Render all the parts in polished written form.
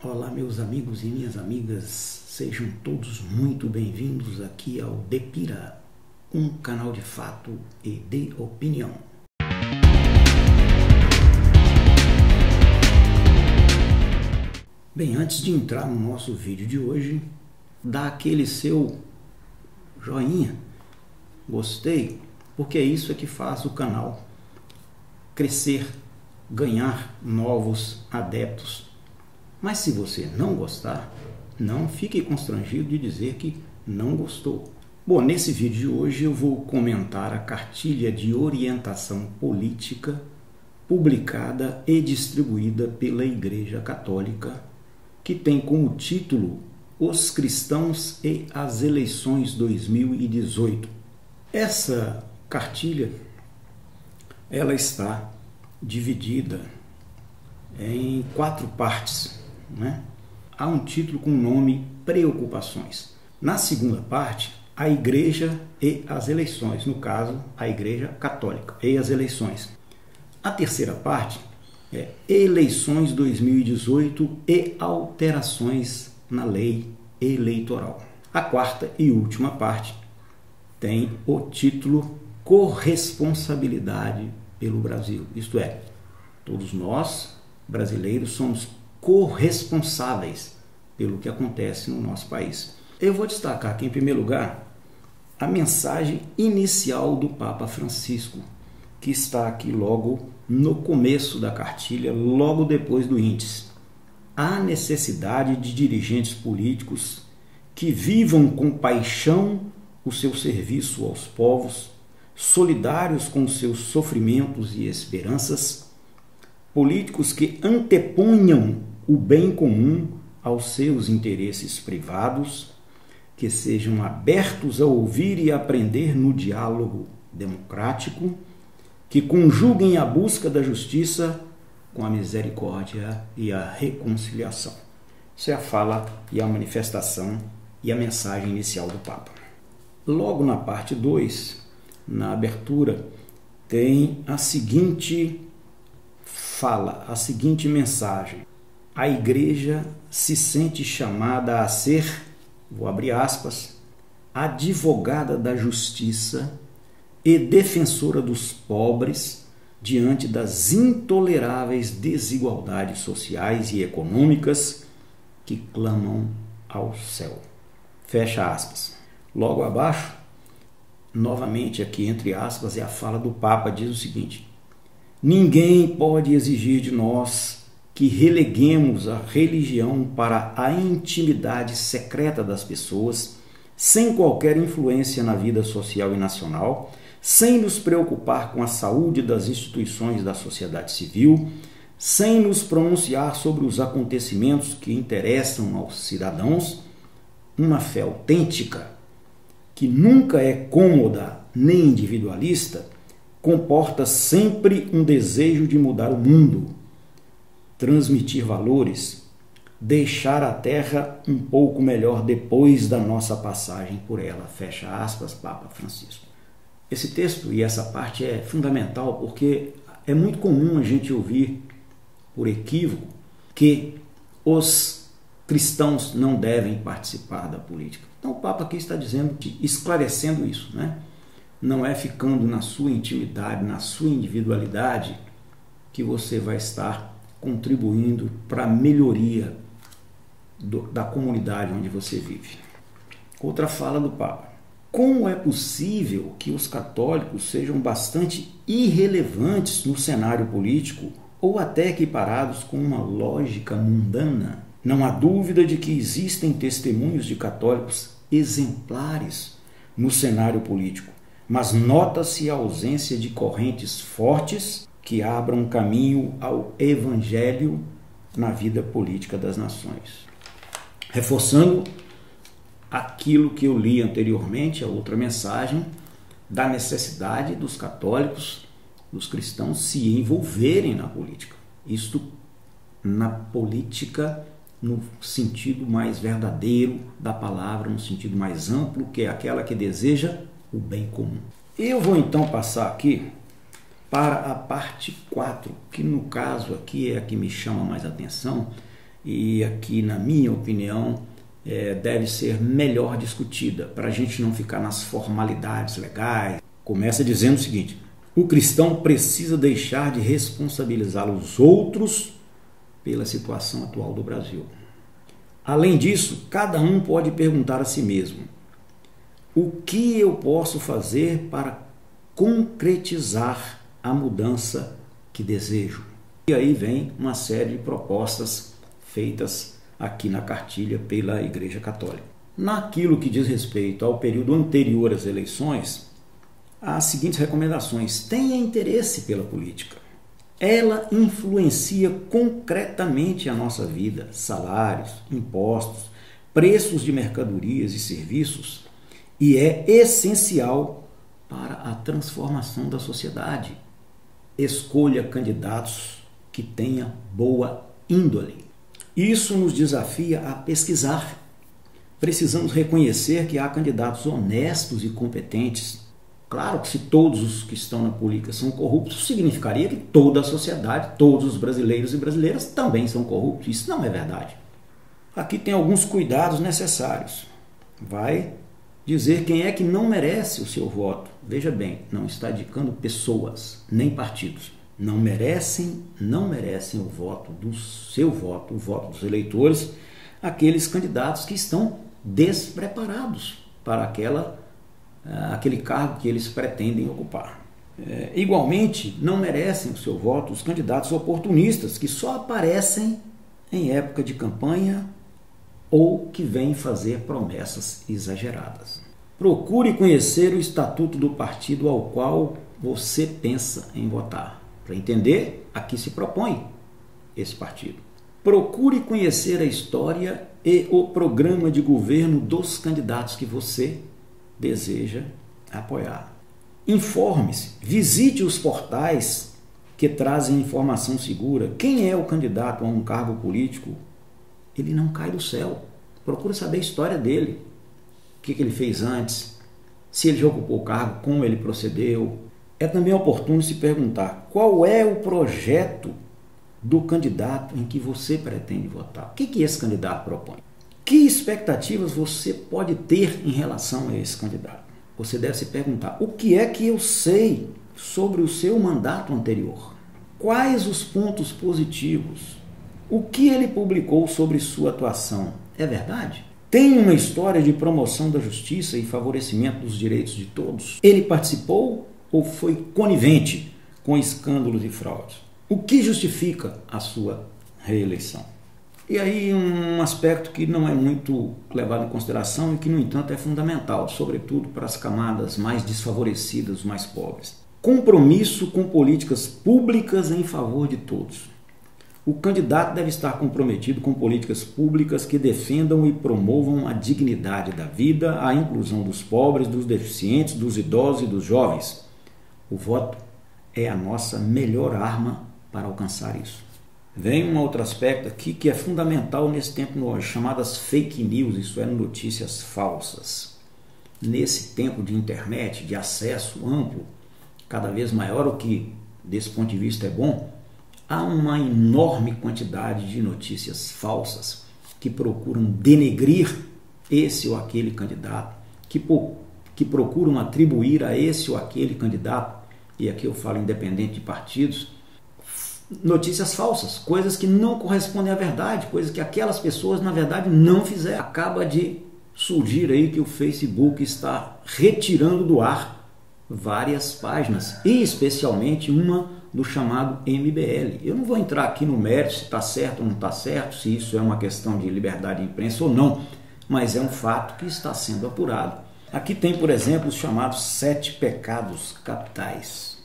Olá, meus amigos e minhas amigas, sejam todos muito bem-vindos aqui ao Depira, um canal de fato e de opinião. Bem, antes de entrar no nosso vídeo de hoje, dá aquele seu joinha, gostei, porque isso é que faz o canal crescer, ganhar novos adeptos. Mas se você não gostar, não fique constrangido de dizer que não gostou. Bom, nesse vídeo de hoje eu vou comentar a cartilha de orientação política publicada e distribuída pela Igreja Católica, que tem como título Os Cristãos e as Eleições 2018. Essa cartilha, ela está dividida em 4 partes. Há um título com o nome Preocupações. Na segunda parte, a Igreja e as Eleições, no caso, a Igreja Católica e as Eleições. A terceira parte é Eleições 2018 e alterações na lei eleitoral. A quarta e última parte tem o título Corresponsabilidade pelo Brasil. Isto é, todos nós, brasileiros, somos corresponsáveis pelo que acontece no nosso país. Eu vou destacar aqui, em primeiro lugar, a mensagem inicial do Papa Francisco, que está aqui logo no começo da cartilha, logo depois do índice. Há necessidade de dirigentes políticos que vivam com paixão o seu serviço aos povos, solidários com seus sofrimentos e esperanças, políticos que anteponham o bem comum aos seus interesses privados, que sejam abertos a ouvir e aprender no diálogo democrático, que conjuguem a busca da justiça com a misericórdia e a reconciliação. Isso é a fala e a manifestação e a mensagem inicial do Papa. Logo na parte 2, na abertura, tem a seguinte fala, a seguinte mensagem: a Igreja se sente chamada a ser, vou abrir aspas, advogada da justiça e defensora dos pobres diante das intoleráveis desigualdades sociais e econômicas que clamam ao céu. Fecha aspas. Logo abaixo, novamente aqui entre aspas, é a fala do Papa, diz o seguinte: ninguém pode exigir de nós que releguemos a religião para a intimidade secreta das pessoas, sem qualquer influência na vida social e nacional, sem nos preocupar com a saúde das instituições da sociedade civil, sem nos pronunciar sobre os acontecimentos que interessam aos cidadãos. Uma fé autêntica, que nunca é cômoda nem individualista, comporta sempre um desejo de mudar o mundo, transmitir valores, deixar a terra um pouco melhor depois da nossa passagem por ela. Fecha aspas, Papa Francisco. Esse texto e essa parte é fundamental porque é muito comum a gente ouvir, por equívoco, que os cristãos não devem participar da política. Então o Papa aqui está dizendo, esclarecendo isso, Não é ficando na sua intimidade, na sua individualidade, que você vai estar contribuindo para a melhoria da comunidade onde você vive. Outra fala do Papa: como é possível que os católicos sejam bastante irrelevantes no cenário político ou até equiparados com uma lógica mundana? Não há dúvida de que existem testemunhos de católicos exemplares no cenário político, mas nota-se a ausência de correntes fortes que abram caminho ao evangelho na vida política das nações. Reforçando aquilo que eu li anteriormente, a outra mensagem, da necessidade dos católicos, dos cristãos, se envolverem na política. Isto na política no sentido mais verdadeiro da palavra, no sentido mais amplo, que é aquela que deseja o bem comum. Eu vou então passar aqui para a parte 4, que no caso aqui é a que me chama mais atenção, e aqui, na minha opinião, deve ser melhor discutida, para a gente não ficar nas formalidades legais. Começa dizendo o seguinte: o cristão precisa deixar de responsabilizar os outros pela situação atual do Brasil. Além disso, cada um pode perguntar a si mesmo: o que eu posso fazer para concretizar a mudança que desejo? E aí vem uma série de propostas feitas aqui na cartilha pela Igreja Católica. Naquilo que diz respeito ao período anterior às eleições, há as seguintes recomendações: tenha interesse pela política. Ela influencia concretamente a nossa vida, salários, impostos, preços de mercadorias e serviços, e é essencial para a transformação da sociedade. Escolha candidatos que tenham boa índole. Isso nos desafia a pesquisar. Precisamos reconhecer que há candidatos honestos e competentes. Claro que se todos os que estão na política são corruptos, significaria que toda a sociedade, todos os brasileiros e brasileiras também são corruptos. Isso não é verdade. Aqui tem alguns cuidados necessários. Vai dizer quem é que não merece o seu voto. Veja bem, não está indicando pessoas, nem partidos. Não merecem o voto do seu voto, o voto dos eleitores, aqueles candidatos que estão despreparados para aquele cargo que eles pretendem ocupar. Igualmente, não merecem o seu voto os candidatos oportunistas que só aparecem em época de campanha ou que vêm fazer promessas exageradas. Procure conhecer o estatuto do partido ao qual você pensa em votar, para entender a que se propõe esse partido. Procure conhecer a história e o programa de governo dos candidatos que você deseja apoiar. Informe-se, visite os portais que trazem informação segura. Quem é o candidato a um cargo político? Ele não cai do céu. Procure saber a história dele. O que ele fez antes, se ele já ocupou o cargo, como ele procedeu. É também oportuno se perguntar qual é o projeto do candidato em que você pretende votar. O que esse candidato propõe? Que expectativas você pode ter em relação a esse candidato? Você deve se perguntar: o que é que eu sei sobre o seu mandato anterior? Quais os pontos positivos? O que ele publicou sobre sua atuação? É verdade? Tem uma história de promoção da justiça e favorecimento dos direitos de todos? Ele participou ou foi conivente com escândalos e fraudes? O que justifica a sua reeleição? E aí um aspecto que não é muito levado em consideração e que, no entanto, é fundamental, sobretudo para as camadas mais desfavorecidas, os mais pobres. Compromisso com políticas públicas em favor de todos. O candidato deve estar comprometido com políticas públicas que defendam e promovam a dignidade da vida, a inclusão dos pobres, dos deficientes, dos idosos e dos jovens. O voto é a nossa melhor arma para alcançar isso. Vem um outro aspecto aqui que é fundamental nesse tempo hoje, chamadas fake news, isso é, notícias falsas. Nesse tempo de internet, de acesso amplo, cada vez maior, o que desse ponto de vista é bom, há uma enorme quantidade de notícias falsas que procuram denegrir esse ou aquele candidato, que procuram atribuir a esse ou aquele candidato, e aqui eu falo independente de partidos, notícias falsas, coisas que não correspondem à verdade, coisas que aquelas pessoas na verdade não fizeram. Acaba de surgir aí que o Facebook está retirando do ar várias páginas, e especialmente uma do chamado MBL. Eu não vou entrar aqui no mérito se está certo ou não está certo, se isso é uma questão de liberdade de imprensa ou não, mas é um fato que está sendo apurado. Aqui tem, por exemplo, os chamados 7 pecados capitais.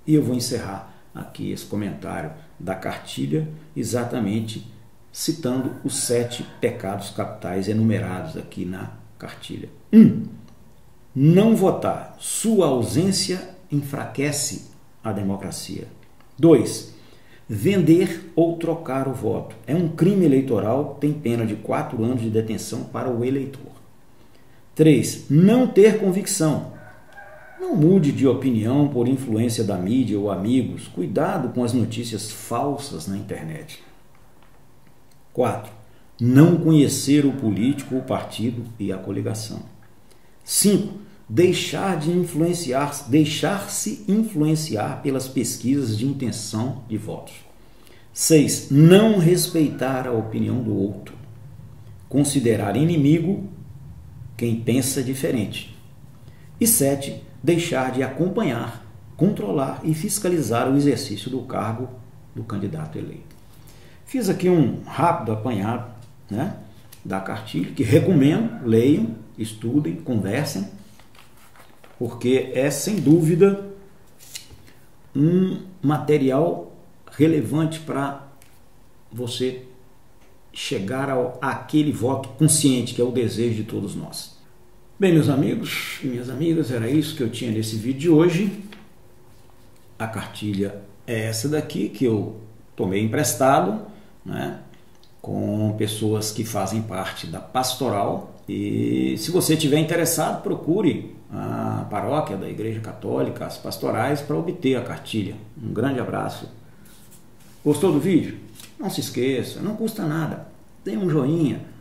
E eu vou encerrar aqui esse comentário da cartilha exatamente citando os 7 pecados capitais enumerados aqui na cartilha. 1. Não votar. Sua ausência enfraquece a democracia. 2. Vender ou trocar o voto. É um crime eleitoral, tem pena de 4 anos de detenção para o eleitor. 3. Não ter convicção. Não mude de opinião por influência da mídia ou amigos. Cuidado com as notícias falsas na internet. 4. Não conhecer o político, o partido e a coligação. 5. Deixar-se influenciar pelas pesquisas de intenção de votos. 6. Não respeitar a opinião do outro. Considerar inimigo quem pensa diferente. E 7. Deixar de acompanhar, controlar e fiscalizar o exercício do cargo do candidato eleito. Fiz aqui um rápido apanhado, né, da cartilha, que recomendo, leiam, estudem, conversem, porque é sem dúvida um material relevante para você chegar àquele voto consciente, que é o desejo de todos nós. Bem, meus amigos e minhas amigas, era isso que eu tinha nesse vídeo de hoje. A cartilha é essa daqui, que eu tomei emprestado, né, com pessoas que fazem parte da pastoral. E se você estiver interessado, procure a paróquia da Igreja Católica, as pastorais, para obter a cartilha. Um grande abraço. Gostou do vídeo? Não se esqueça, não custa nada. Dê um joinha,